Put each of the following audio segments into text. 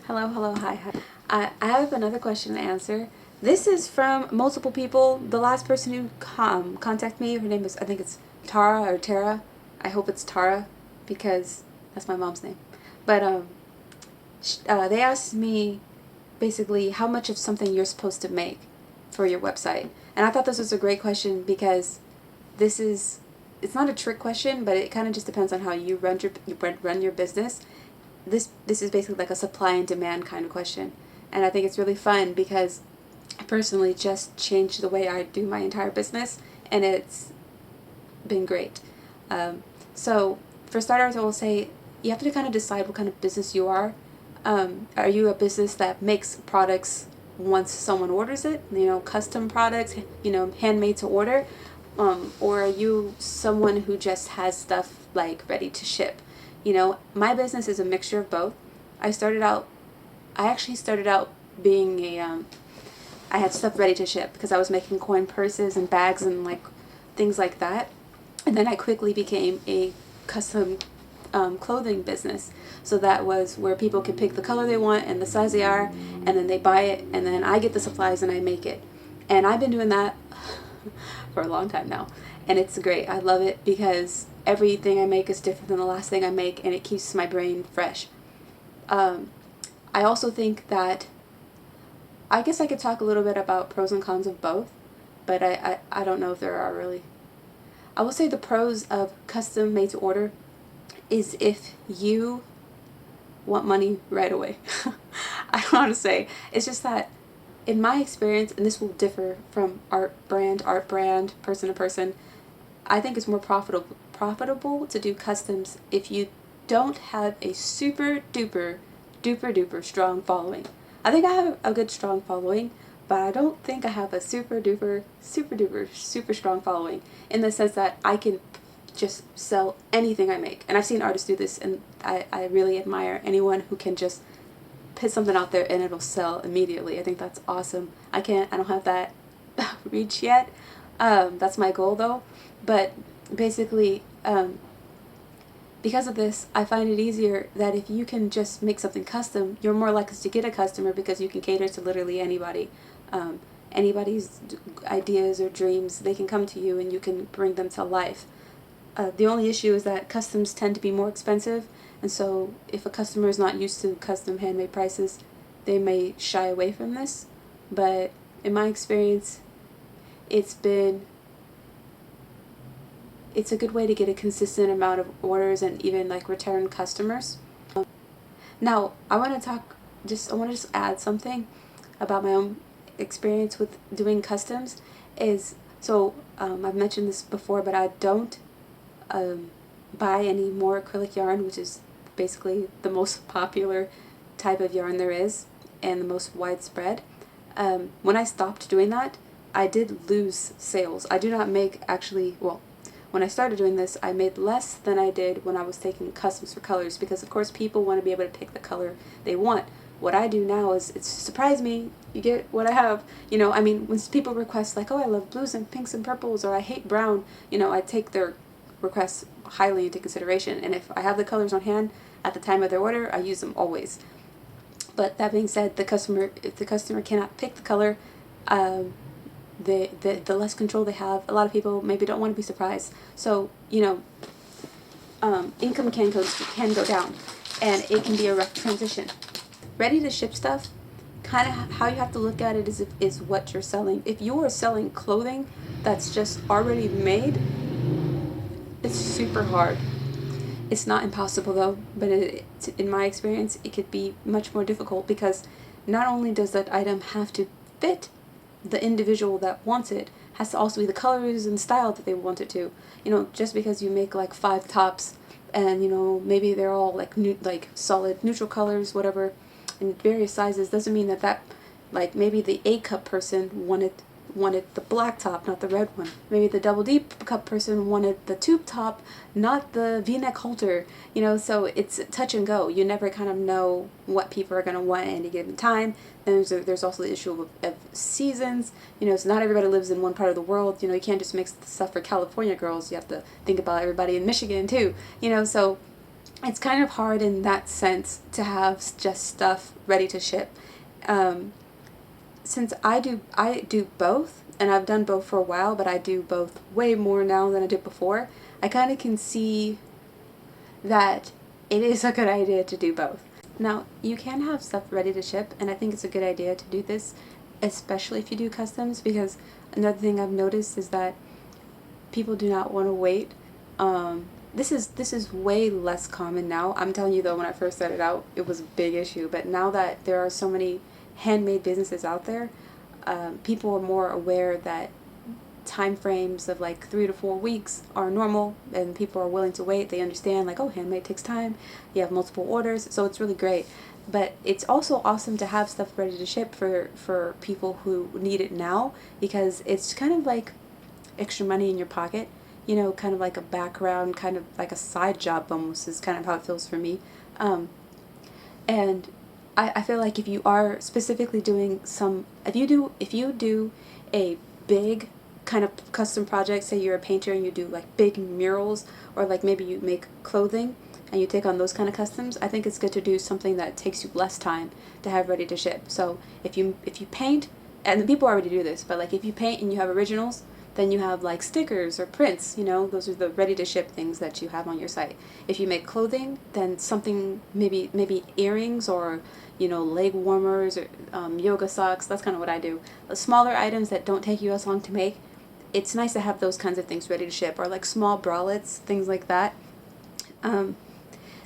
Hello, hello, hi. I have another question to answer. This is from multiple people. The last person who contacted me, her name is, I think it's Tara or Tara. I hope it's Tara because that's my mom's name. But they asked me basically how much of something you're supposed to make for your website. And I thought this was a great question because it's not a trick question, but it kind of just depends on how you run your business. This is basically like a supply and demand kind of question, and I think it's really fun because I personally just changed the way I do my entire business, and it's been great. So for starters, I will say you have to kind of decide what kind of business you are. Are you a business that makes products once someone orders it, custom products, handmade to order, or are you someone who just has stuff like ready to ship? My business is a mixture of both. I actually started out being I had stuff ready to ship because I was making coin purses and bags and like things like that. And then I quickly became a custom clothing business. So that was where people can pick the color they want and the size they are, and then they buy it, and then I get the supplies and I make it. And I've been doing that for a long time now. And it's great. I love it because everything I make is different than the last thing I make, and it keeps my brain fresh. I also think that I guess I could talk a little bit about pros and cons of both, but I don't know if there are really. I will say the pros of custom made to order is if you want money right away. I don't know how to say. It's just that in my experience, and this will differ from art brand, person to person, I think it's more profitable to do customs if you don't have a super duper strong following. I think I have a good strong following, but I don't think I have a super duper super strong following in the sense that I can just sell anything I make. And I've seen artists do this, and I really admire anyone who can just put something out there and it'll sell immediately. I think that's awesome. I don't have that reach yet. That's my goal though. But basically, because of this, I find it easier that if you can just make something custom, you're more likely to get a customer because you can cater to literally anybody. Anybody's ideas or dreams, they can come to you and you can bring them to life. The only issue is that customs tend to be more expensive, and so if a customer is not used to custom handmade prices, they may shy away from this. But in my experience, it's a good way to get a consistent amount of orders and even like return customers. Now, I want to just add something about my own experience with doing customs. I've mentioned this before, but I don't buy any more acrylic yarn, which is basically the most popular type of yarn there is and the most widespread. When I stopped doing that, I did lose sales. I do not make when I started doing this, I made less than I did when I was taking customs for colors, because of course people want to be able to pick the color they want. What I do now is, it's surprised me, you get what I have. When people request like, oh, I love blues and pinks and purples, or I hate brown, I take their requests highly into consideration, and if I have the colors on hand at the time of their order, I use them always. But that being said, if the customer cannot pick the color, the less control they have. A lot of people maybe don't want to be surprised, so income can go down, and it can be a rough transition. Ready to ship stuff, kind of how you have to look at it is what you're selling. If you are selling clothing that's just already made, it's super hard. It's not impossible though, but in my experience, it could be much more difficult, because not only does that item have to fit the individual that wants it, has to also be the colors and style that they want it to. Just because you make like 5 tops and maybe they're all like solid neutral colors, whatever, in various sizes, doesn't mean that like maybe the A cup person wanted the black top, not the red one. Maybe the double D cup person wanted the tube top, not the V-neck halter. So it's touch and go. You never kind of know what people are going to want at any given time. Then there's also the issue of seasons. So not everybody lives in one part of the world. You can't just make stuff for California girls. You have to think about everybody in Michigan too. So it's kind of hard in that sense to have just stuff ready to ship. Um, since I do both, and I've done both for a while, but I do both way more now than I did before. I kind of can see that it is a good idea to do both. Now, you can have stuff ready to ship, and I think it's a good idea to do this, especially if you do customs, because another thing I've noticed is that people do not want to wait. This is way less common now. I'm telling you though, when I first started out, it was a big issue, but now that there are so many handmade businesses out there, people are more aware that time frames of like 3 to 4 weeks are normal, and people are willing to wait. They understand like, oh, handmade takes time, you have multiple orders, so it's really great. But it's also awesome to have stuff ready to ship for people who need it now, because it's kind of like extra money in your pocket, you know, kind of like a background, kind of like a side job almost, is kind of how it feels for me. And I feel like if you are specifically doing if you do a big kind of custom project, say you're a painter and you do like big murals, or like maybe you make clothing and you take on those kind of customs, I think it's good to do something that takes you less time to have ready to ship. So if you paint, and people already do this, but like if you paint and you have originals, then you have like stickers or prints, you know, those are the ready to ship things that you have on your site. If you make clothing, then something, maybe earrings, or, you know, leg warmers, or yoga socks. That's kind of what I do. The smaller items that don't take you as long to make, it's nice to have those kinds of things ready to ship, or like small bralettes, things like that.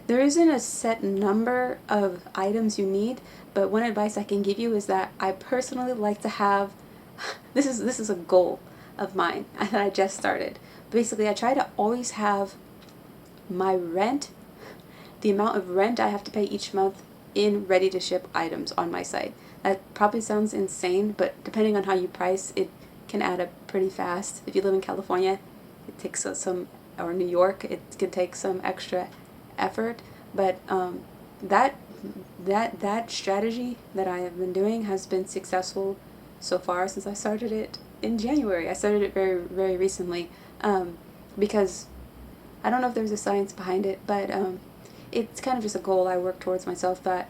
There isn't a set number of items you need, but one advice I can give you is that I personally like to have, this is a goal of mine that I just started. Basically, I try to always have my rent, the amount of rent I have to pay each month, in ready to ship items on my site. That probably sounds insane, but depending on how you price, it can add up pretty fast. If you live in California, it takes or New York, it can take some extra effort. But that strategy that I have been doing has been successful so far since I started it in January. I started it very, very recently, because I don't know if there's a science behind it, but it's kind of just a goal I work towards myself, that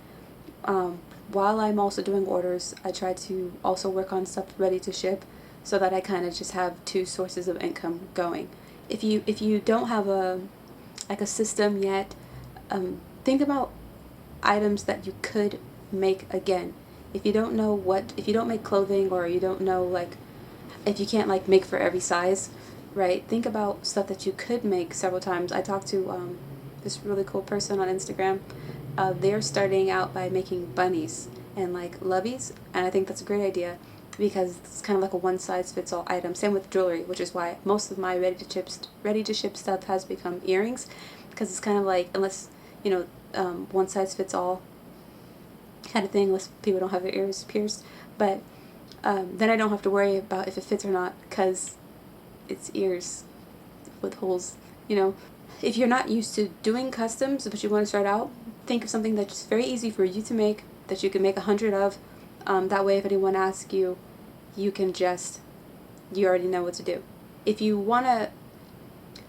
while I'm also doing orders, I try to also work on stuff ready to ship, so that I kind of just have two sources of income going. If you don't have a system yet, think about items that you could make again. If you don't make clothing, or you don't know, like, if you can't like make for every size, right? Think about stuff that you could make several times. I talked to this really cool person on Instagram. They're starting out by making bunnies and like loveys, and I think that's a great idea, because it's kind of like a one-size-fits-all item. Same with jewelry, which is why most of my ready to ship stuff has become earrings, because it's kind of like, unless, you know, one-size-fits-all kind of thing, unless people don't have their ears pierced. But then I don't have to worry about if it fits or not, because it's ears with holes, you know. If you're not used to doing customs, but you want to start out, think of something that's very easy for you to make, that you can make 100 of. That way, if anyone asks you, you already know what to do. If you want to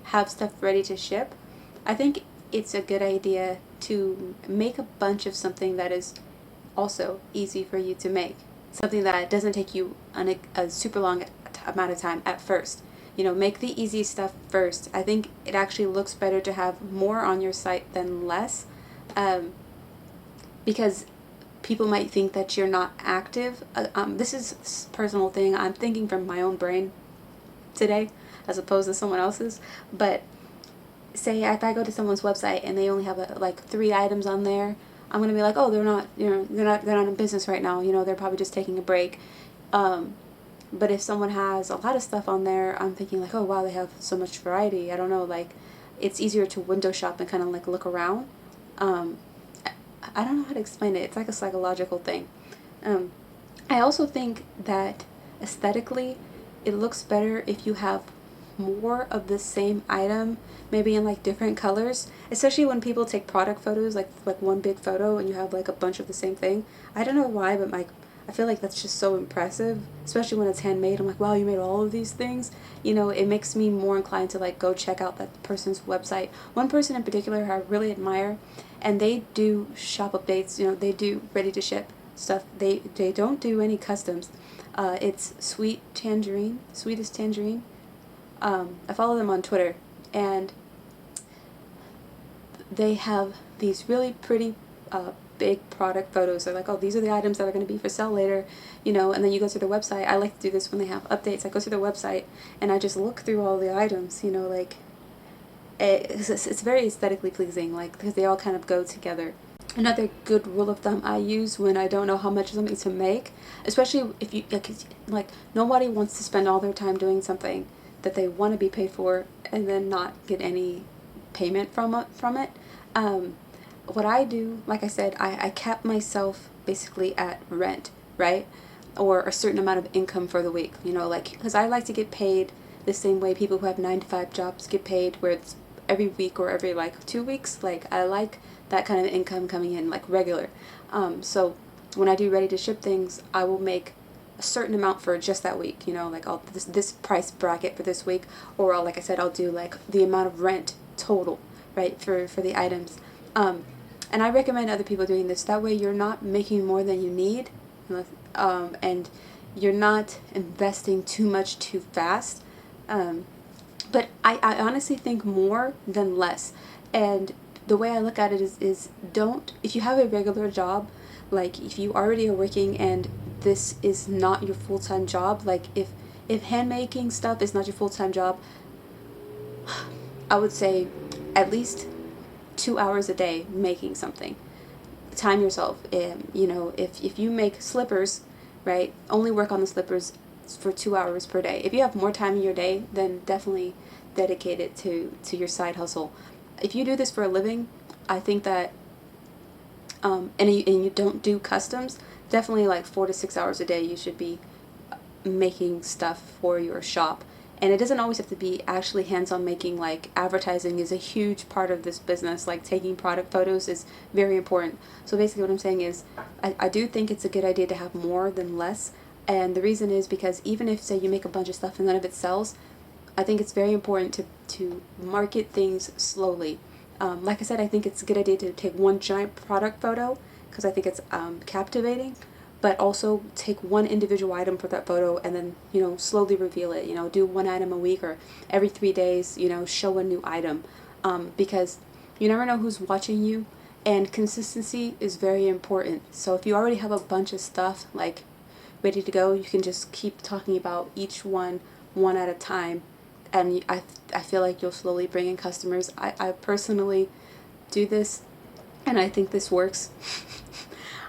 have stuff ready to ship, I think it's a good idea to make a bunch of something that is also easy for you to make. Something that doesn't take you a super long amount of time at first. You know, make the easy stuff first. I think it actually looks better to have more on your site than less, because people might think that you're not active. This is a personal thing. I'm thinking from my own brain today, as opposed to someone else's. But say if I go to someone's website and they only have like 3 items on there, I'm gonna be like, oh, they're not in business right now. You know, they're probably just taking a break. But if someone has a lot of stuff on there, I'm thinking like, oh wow, they have so much variety. I don't know, like, it's easier to window shop and kind of like look around. I don't know how to explain it. It's like a psychological thing. I also think that aesthetically, it looks better if you have more of the same item, maybe in like different colors, especially when people take product photos, like one big photo and you have like a bunch of the same thing. I don't know why, but I I feel like that's just so impressive, especially when it's handmade. I'm like, wow, you made all of these things. You know, it makes me more inclined to like go check out that person's website. One person in particular I really admire, and they do shop updates. You know, they do ready to ship stuff. They don't do any customs. It's Sweetest Tangerine. I follow them on Twitter, and they have these really pretty big product photos. They're like, oh, these are the items that are going to be for sale later, you know, and then you go to their website. I like to do this when they have updates. I go to their website and I just look through all the items, you know, like, it's very aesthetically pleasing, like, because they all kind of go together. Another good rule of thumb I use when I don't know how much something to make, especially if you, like, nobody wants to spend all their time doing something that they want to be paid for and then not get any payment from it. What I do, like I said, I kept myself basically at rent, right? Or a certain amount of income for the week, you know, like, because I like to get paid the same way people who have 9-to-5 jobs get paid, where it's every week or every like 2 weeks. Like, I like that kind of income coming in like regular. So when I do ready to ship things, I will make a certain amount for just that week, you know, like I'll this price bracket for this week, or like I said, I'll do like the amount of rent total, right, for the items. And I recommend other people doing this. That way you're not making more than you need, and you're not investing too much too fast. But I honestly think more than less. And the way I look at it is don't, if you have a regular job, like if you already are working and this is not your full-time job, like if handmaking stuff is not your full-time job, I would say at least 2 hours a day making something. Time yourself. You know, if you make slippers, right, only work on the slippers for 2 hours per day. If you have more time in your day, then definitely dedicate it to your side hustle. If you do this for a living, I think that, and you don't do customs, definitely like 4 to 6 hours a day you should be making stuff for your shop. And it doesn't always have to be actually hands-on making. Like, advertising is a huge part of this business. Like, taking product photos is very important. So basically what I'm saying is I do think it's a good idea to have more than less. And the reason is because even if, say, you make a bunch of stuff and none of it sells, I think it's very important to market things slowly. Like I said, I think it's a good idea to take one giant product photo because I think it's captivating. But also take one individual item for that photo and then, you know, slowly reveal it. You know, do one item a week or every 3 days, you know, show a new item. Because you never know who's watching you, and consistency is very important. So if you already have a bunch of stuff like ready to go, you can just keep talking about each one at a time. And I feel like you'll slowly bring in customers. I personally do this, and I think this works.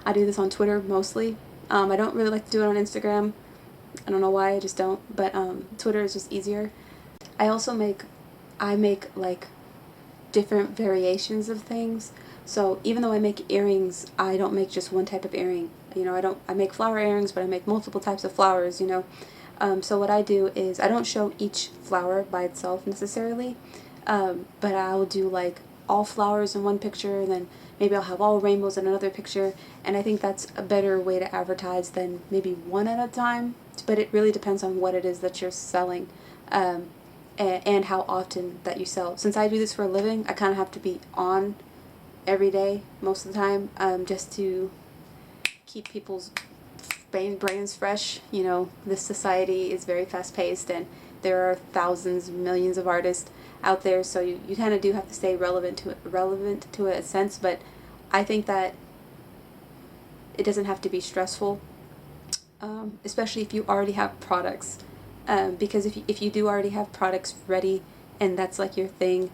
I do this on Twitter mostly. I don't really like to do it on Instagram. I don't know why, I just don't. But Twitter is just easier. I also make like different variations of things. So even though I make earrings, I don't make just one type of earring. You know, I make flower earrings, but I make multiple types of flowers, you know. So what I do is I don't show each flower by itself necessarily, but I'll do like all flowers in one picture, and then maybe I'll have all rainbows in another picture, and I think that's a better way to advertise than maybe one at a time, but it really depends on what it is that you're selling, and how often that you sell. Since I do this for a living, I kind of have to be on every day most of the time, just to keep people's brains fresh. You know, this society is very fast-paced, and there are thousands, millions of artists out there, so you kind of do have to stay relevant to it in a sense. But I think that it doesn't have to be stressful, especially if you already have products, because if you do already have products ready and that's like your thing,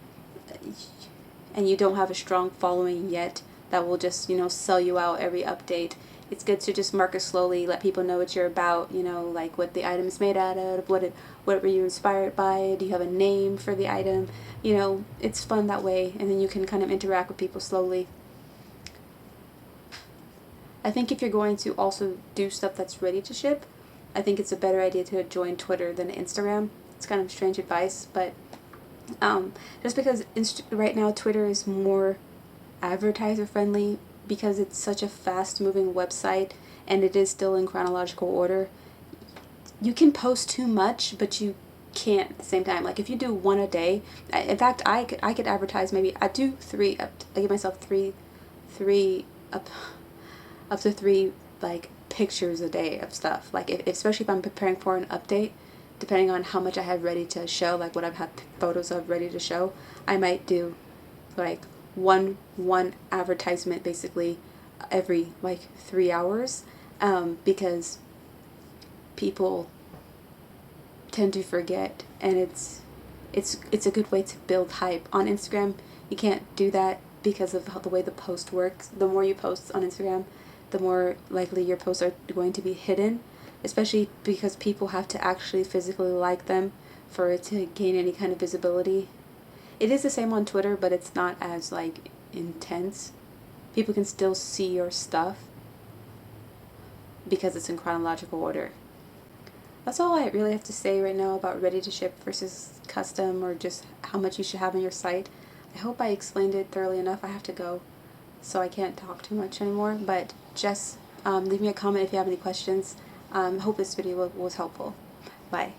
and you don't have a strong following yet that will just, you know, sell you out every update, it's good to just market slowly, let people know what you're about, you know, like what the item is made out of, what were you inspired by, do you have a name for the item, you know, it's fun that way, and then you can kind of interact with people slowly. I think if you're going to also do stuff that's ready to ship, I think it's a better idea to join Twitter than Instagram. It's kind of strange advice, but just because right now Twitter is more advertiser friendly, because it's such a fast moving website and it is still in chronological order, you can post too much, but you can't at the same time. Like if you do one a day, in fact, I could advertise, maybe I do three I give myself three up to three like pictures a day of stuff. Like especially if I'm preparing for an update, depending on how much I have ready to show, like what I've had photos of ready to show, I might do like one advertisement basically every like 3 hours, because people tend to forget, and it's a good way to build hype. On Instagram, you can't do that because of how the way the post works. The more you post on Instagram, the more likely your posts are going to be hidden, especially because people have to actually physically like them for it to gain any kind of visibility. It is the same on Twitter, but it's not as like intense. People can still see your stuff because it's in chronological order. That's all I really have to say right now about ready to ship versus custom, or just how much you should have on your site. I hope I explained it thoroughly enough. I have to go, so I can't talk too much anymore, but just leave me a comment if you have any questions. Hope this video was helpful. Bye.